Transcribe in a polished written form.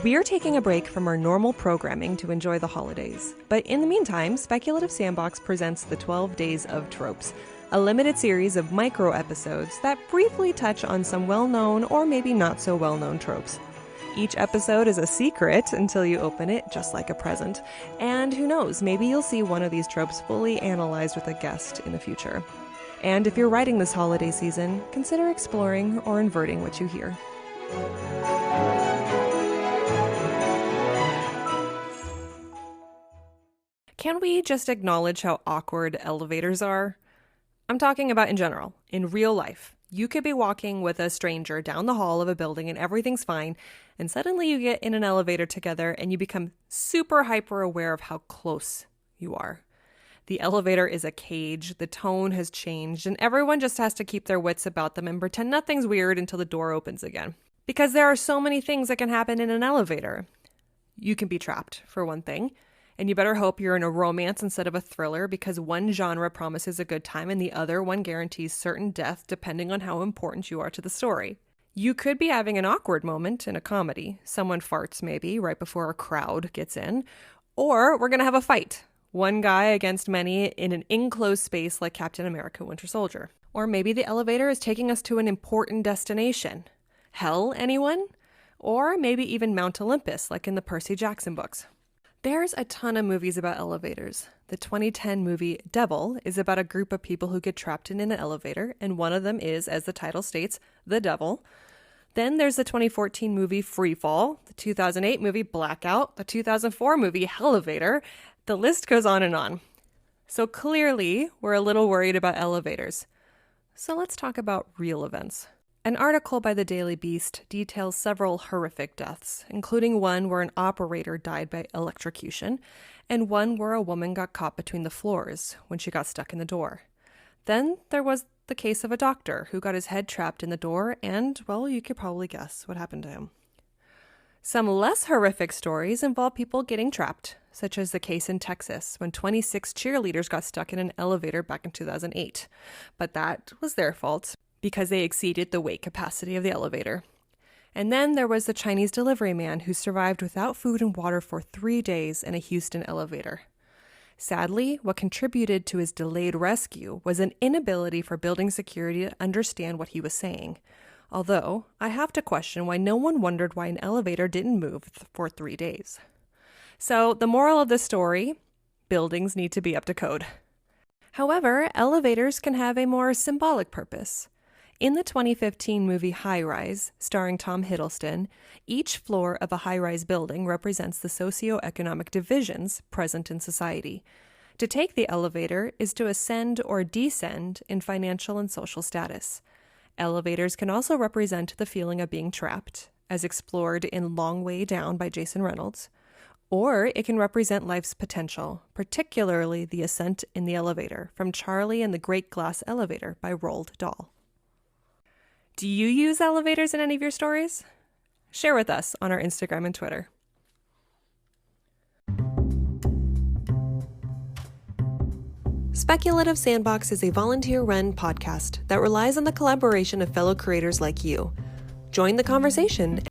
We are taking a break from our normal programming to enjoy the holidays. But in the meantime, Speculative Sandbox presents the 12 Days of Tropes, a limited series of micro-episodes that briefly touch on some well-known or maybe not so well-known tropes. Each episode is a secret until you open it, just like a present. And who knows, maybe you'll see one of these tropes fully analyzed with a guest in the future. And if you're writing this holiday season, consider exploring or inverting what you hear. Can we just acknowledge how awkward elevators are? I'm talking about in general, in real life. You could be walking with a stranger down the hall of a building and everything's fine, and suddenly you get in an elevator together and you become super hyper aware of how close you are. The elevator is a cage, the tone has changed, and everyone just has to keep their wits about them and pretend nothing's weird until the door opens again. Because there are so many things that can happen in an elevator. You can be trapped, for one thing. And you better hope you're in a romance instead of a thriller, because one genre promises a good time and the other one guarantees certain death depending on how important you are to the story. You could be having an awkward moment in a comedy. Someone farts maybe right before a crowd gets in. Or we're going to have a fight. One guy against many in an enclosed space like Captain America Winter Soldier. Or maybe the elevator is taking us to an important destination. Hell, anyone? Or maybe even Mount Olympus like in the Percy Jackson books. There's a ton of movies about elevators. The 2010 movie Devil is about a group of people who get trapped in an elevator, and one of them is, as the title states, the devil. Then there's the 2014 movie Freefall, the 2008 movie Blackout, the 2004 movie Hellevator. The list goes on and on. So clearly, we're a little worried about elevators. So let's talk about real events. An article by the Daily Beast details several horrific deaths, including one where an operator died by electrocution, and one where a woman got caught between the floors when she got stuck in the door. Then there was the case of a doctor who got his head trapped in the door, and, well, you could probably guess what happened to him. Some less horrific stories involve people getting trapped, such as the case in Texas when 26 cheerleaders got stuck in an elevator back in 2008. But that was their fault, because they exceeded the weight capacity of the elevator. And then there was the Chinese delivery man who survived without food and water for 3 days in a Houston elevator. Sadly, what contributed to his delayed rescue was an inability for building security to understand what he was saying. Although, I have to question why no one wondered why an elevator didn't move for 3 days. So, the moral of the story, buildings need to be up to code. However, elevators can have a more symbolic purpose. In the 2015 movie High Rise, starring Tom Hiddleston, each floor of a high-rise building represents the socioeconomic divisions present in society. To take the elevator is to ascend or descend in financial and social status. Elevators can also represent the feeling of being trapped, as explored in Long Way Down by Jason Reynolds, or it can represent life's potential, particularly the ascent in the elevator from Charlie and the Great Glass Elevator by Roald Dahl. Do you use elevators in any of your stories? Share with us on our Instagram and Twitter. Speculative Sandbox is a volunteer-run podcast that relies on the collaboration of fellow creators like you. Join the conversation